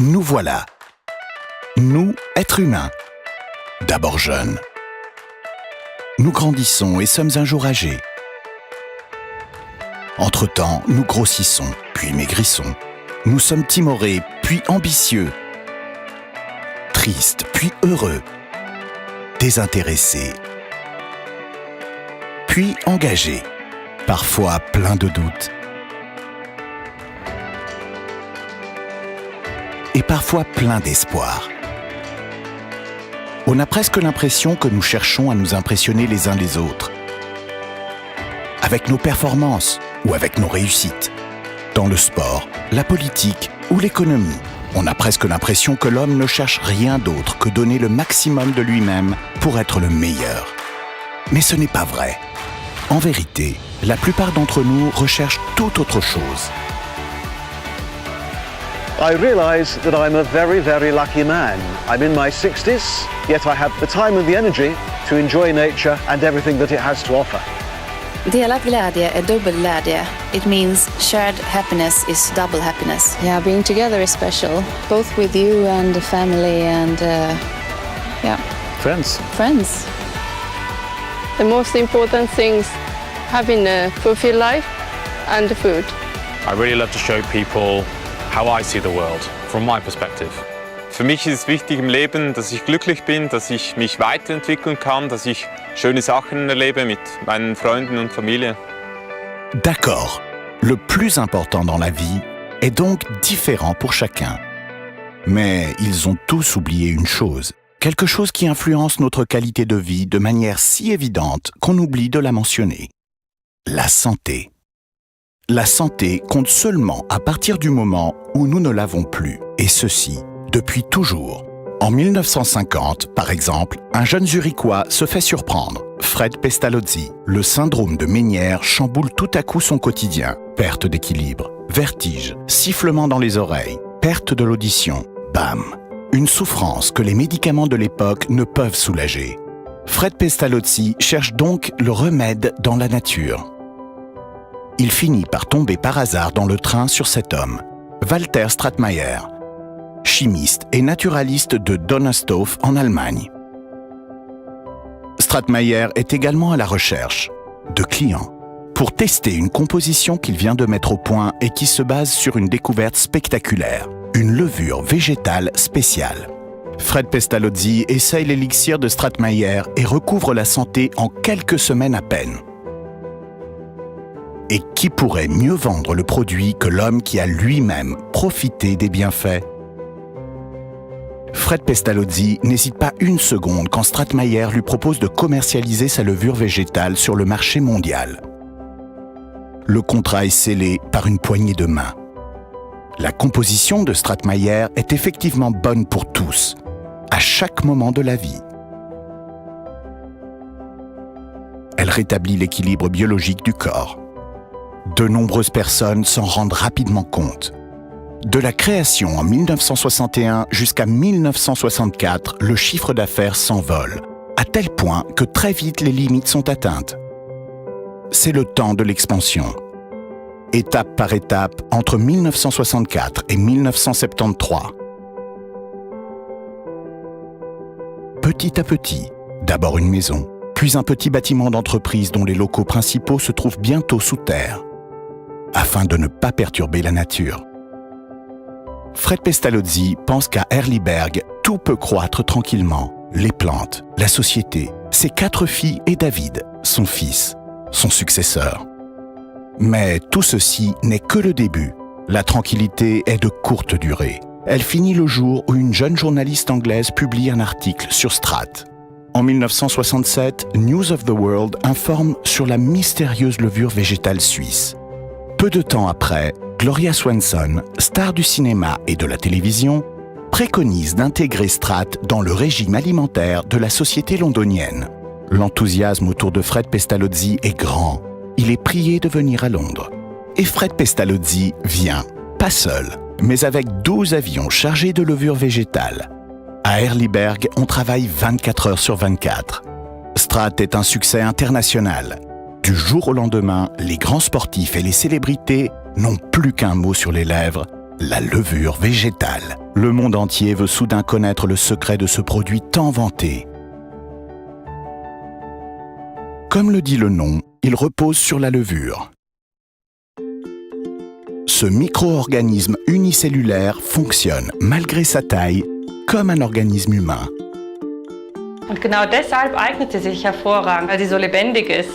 nous voilà. Nous, êtres humains. D'abord jeunes. Nous grandissons et sommes un jour âgés. Entre-temps, nous grossissons, puis maigrissons. Nous sommes timorés, puis ambitieux. Tristes, puis heureux. Désintéressés, puis engagés. Parfois pleins de doutes. Et parfois pleins d'espoir. On a presque l'impression que nous cherchons à nous impressionner les uns les autres. Avec nos performances ou avec nos réussites. Dans le sport, la politique ou l'économie, on a presque l'impression que l'homme ne cherche rien d'autre que donner le maximum de lui-même pour être le meilleur. Mais ce n'est pas vrai. En vérité, la plupart d'entre nous recherchent tout autre chose. I realise that I'm a very, very lucky man. I'm in my 60s, yet I have the time and the energy to enjoy nature and everything that it has to offer. Delad glädje är dubbel glädje. It means shared happiness is double happiness. Yeah, being together is special, both with you and the family and, friends. The most important things, having a fulfilled life and the food. I really love to show people how I see the world from my perspective. Für mich ist es wichtig im Leben, dass ich glücklich bin, dass ich mich weiterentwickeln kann, dass ich schöne Sachen erlebe mit meinen Freunden und Familie. D'accord, le plus important dans la vie est donc différent pour chacun. Mais ils ont tous oublié une chose, quelque chose qui influence notre qualité de vie de manière si évidente qu'on oublie de la mentionner. La santé. La santé compte seulement à partir du moment où nous ne l'avons plus, et ceci depuis toujours. En 1950, par exemple, un jeune Zurichois se fait surprendre. Fred Pestalozzi. Le syndrome de Ménière chamboule tout à coup son quotidien. Perte d'équilibre, vertige, sifflement dans les oreilles, perte de l'audition. Bam! Une souffrance que les médicaments de l'époque ne peuvent soulager. Fred Pestalozzi cherche donc le remède dans la nature. Il finit par tomber par hasard dans le train sur cet homme, Walter Stratemeyer, chimiste et naturaliste de Donaustauf en Allemagne. Stratemeyer est également à la recherche de clients pour tester une composition qu'il vient de mettre au point et qui se base sur une découverte spectaculaire, une levure végétale spéciale. Fred Pestalozzi essaye l'élixir de Stratemeyer et recouvre la santé en quelques semaines à peine. Et qui pourrait mieux vendre le produit que l'homme qui a lui-même profité des bienfaits? Fred Pestalozzi n'hésite pas une seconde quand Stratemeyer lui propose de commercialiser sa levure végétale sur le marché mondial. Le contrat est scellé par une poignée de main. La composition de Stratemeyer est effectivement bonne pour tous, à chaque moment de la vie. Elle rétablit l'équilibre biologique du corps. De nombreuses personnes s'en rendent rapidement compte. De la création en 1961 jusqu'à 1964, le chiffre d'affaires s'envole, à tel point que très vite les limites sont atteintes. C'est le temps de l'expansion. Étape par étape, entre 1964 et 1973. Petit à petit, d'abord une maison, puis un petit bâtiment d'entreprise dont les locaux principaux se trouvent bientôt sous terre, afin de ne pas perturber la nature. Fred Pestalozzi pense qu'à Erliberg, tout peut croître tranquillement. Les plantes, la société, ses 4 filles et David, son fils, son successeur. Mais tout ceci n'est que le début. La tranquillité est de courte durée. Elle finit le jour où une jeune journaliste anglaise publie un article sur Strat. En 1967, News of the World informe sur la mystérieuse levure végétale suisse. Peu de temps après, Gloria Swanson, star du cinéma et de la télévision, préconise d'intégrer Strat dans le régime alimentaire de la société londonienne. L'enthousiasme autour de Fred Pestalozzi est grand. Il est prié de venir à Londres. Et Fred Pestalozzi vient, pas seul, mais avec 12 avions chargés de levure végétale. À Erliberg, on travaille 24 heures sur 24. Strat est un succès international. Du jour au lendemain, les grands sportifs et les célébrités n'ont plus qu'un mot sur les lèvres, la levure végétale. Le monde entier veut soudain connaître le secret de ce produit tant vanté. Comme le dit le nom, il repose sur la levure. Ce micro-organisme unicellulaire fonctionne, malgré sa taille, comme un organisme humain. Und genau deshalb eignet sie sich hervorragend, weil sie so lebendig ist.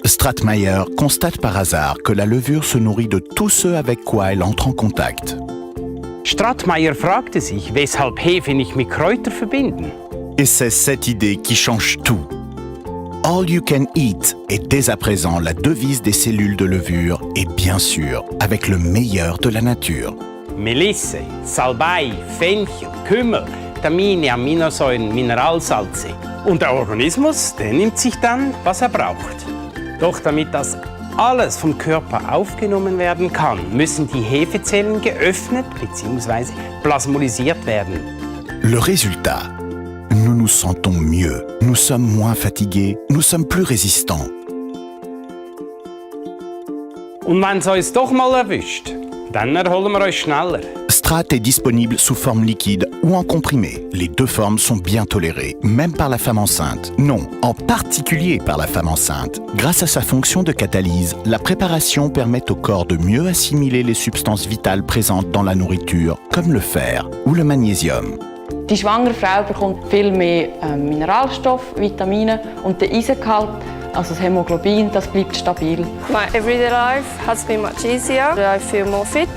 Stratemeyer constate par hasard que la levure se nourrit de tout ce avec quoi elle entre en contact. Stratemeyer fragte sich, weshalb Hefe nicht mit Kräuter verbinden. Et c'est cette idée qui change tout. All you can eat est dès à présent la devise des cellules de levure et bien sûr avec le meilleur de la nature. Melisse, Salbei, Fenchel, Kümmel, Vitamine, Aminosäuren, Mineralsalze. Und der Organismus, der nimmt sich dann, was er braucht. Doch damit das alles vom Körper aufgenommen werden kann, müssen die Hefezellen geöffnet bzw. plasmolisiert werden. Le résultat, nous nous sentons mieux, nous sommes moins fatigués, nous sommes plus résistants. Und wenn es uns doch mal erwischt, dann erholen wir uns schneller. Strat est disponible sous forme liquide ou en comprimé. Les deux formes sont bien tolérées, même par la femme enceinte. Non, en particulier par la femme enceinte. Grâce à sa fonction de catalyse, la préparation permet au corps de mieux assimiler les substances vitales présentes dans la nourriture, comme le fer ou le magnésium. Die schwangere Frau bekommt viel mehr Mineralstoffe, Vitamine und der Eisengehalt, also das Hämoglobin, das bleibt stabil. My everyday life has been much easier. I feel more fit,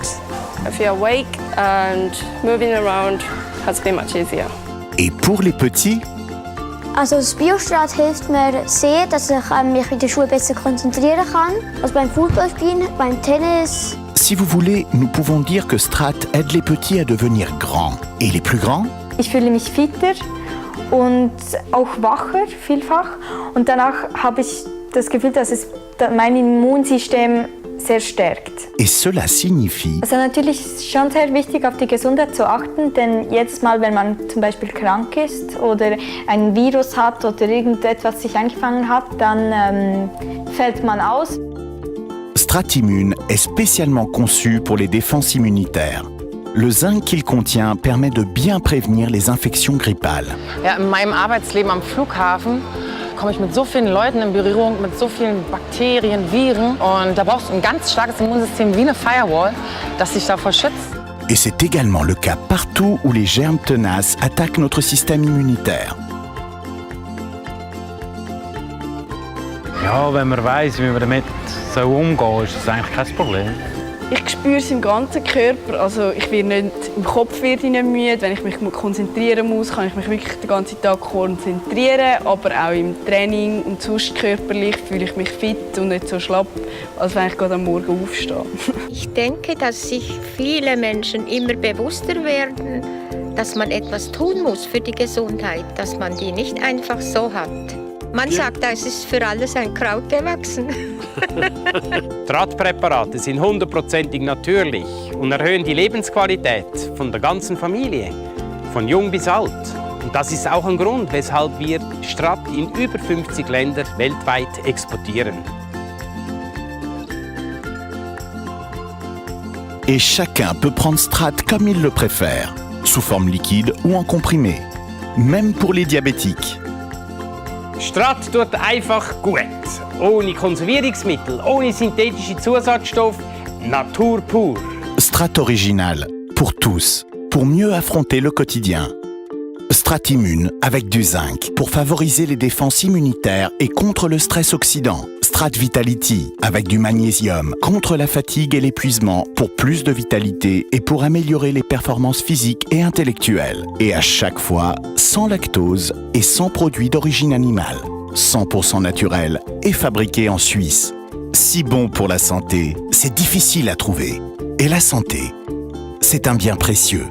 I feel awake and moving around has been much easier. Et pour les petits, Also das Biostrat hilft mir sehr, dass ich mich in der Schule besser konzentrieren kann. Also beim Fußballspielen, beim Tennis. si vous voulez, nous pouvons dire que Strat aide les petits à devenir grands. Et les plus grands? Ich fühle mich fitter und auch wacher, vielfach. Und danach habe ich das Gefühl, dass es mein Immunsystem sehr stärkt. Et cela signifie... Also natürlich ist es schon sehr wichtig, auf die Gesundheit zu achten, denn jedes Mal, wenn man zum Beispiel krank ist oder ein Virus hat oder irgendetwas sich eingefangen hat, dann fällt man aus. Stratimmune est spécialement conçu pour les défenses immunitaires. Le zinc qu'il contient permet de bien prévenir les infections grippales. Ja, in meinem Arbeitsleben am Flughafen komme ich mit so vielen Leuten in Berührung, mit so vielen Bakterien, Viren. Und da brauchst du ein ganz starkes Immunsystem wie eine Firewall, das dich davor schützt. Et c'est également le cas partout où les germes tenaces attaquent notre système immunitaire. Ja, wenn man weiss, wie man damit umgehen soll, ist das eigentlich kein Problem. Ich spüre es im ganzen Körper. Also ich werde nicht, im Kopf werde ich nicht müde. Wenn ich mich konzentrieren muss, kann ich mich wirklich den ganzen Tag konzentrieren. Aber auch im Training und sonst körperlich fühle ich mich fit und nicht so schlapp, als wenn ich gerade am Morgen aufstehe. Ich denke, dass sich viele Menschen immer bewusster werden, dass man etwas tun muss für die Gesundheit, dass man die nicht einfach so hat. Man sagt, es ist für alles ein Kraut gewachsen. Drahtpräparate sind 100%ig natürlich und erhöhen die Lebensqualität von der ganzen Familie, von jung bis alt. Und das ist auch ein Grund, weshalb wir Strat in über 50 Länder weltweit exportieren. Et chacun peut prendre Strat comme il le préfère, sous forme liquide ou en comprimé, même pour les diabétiques. Strat tut einfach gut. Ohne Konservierungsmittel, ohne synthetische Zusatzstoffe, Natur pur. Strat original, pour tous, pour mieux affronter le quotidien. Stratimmune avec du zinc, pour favoriser les défenses immunitaires et contre le stress oxydant. Strat Vitality, avec du magnésium, contre la fatigue et l'épuisement, pour plus de vitalité et pour améliorer les performances physiques et intellectuelles. Et à chaque fois, sans lactose et sans produits d'origine animale. 100% naturel et fabriqué en Suisse. Si bon pour la santé, c'est difficile à trouver. Et la santé, c'est un bien précieux.